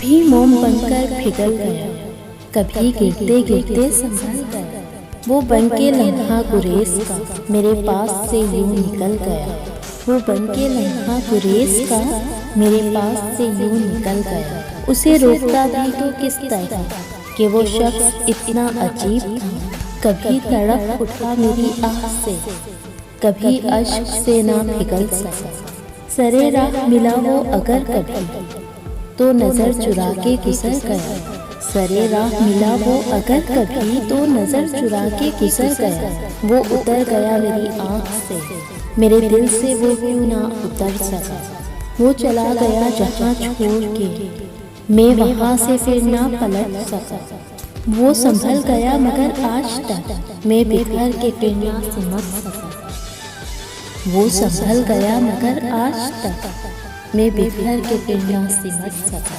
भी मोम बनकर पिघल गया, कभी गिरते गिरते संभल गया। वो बनके लम्हा गुरेज का मेरे पास से यूं निकल गया। वो बनके लम्हा गुरेज का मेरे पास से यूं निकल गया। उसे रोकता भी तो किस तरह कि वो शख्स इतना अजीब था। कभी तड़प उठा मेरी आह से, कभी अश्क से ना पिघल सका। सरे राह मिला वो अगर कभी तो नजर चुरा के गुजर गया। सरे राह मिला वो अगर कभी तो नजर चुरा के गुजर गया। वो उतर गया मेरी आँख से, मेरे दिल से वो क्यों ना उतर सका। वो चला गया जहाँ छोड़ के, मैं वहाँ से फिर ना पलट सका। वो संभल गया मगर आज तक मैं बिखर के फिर ना सिमट सका। वो संभल गया मगर आज तक मैं बिखर के फिर ना सिमट सका।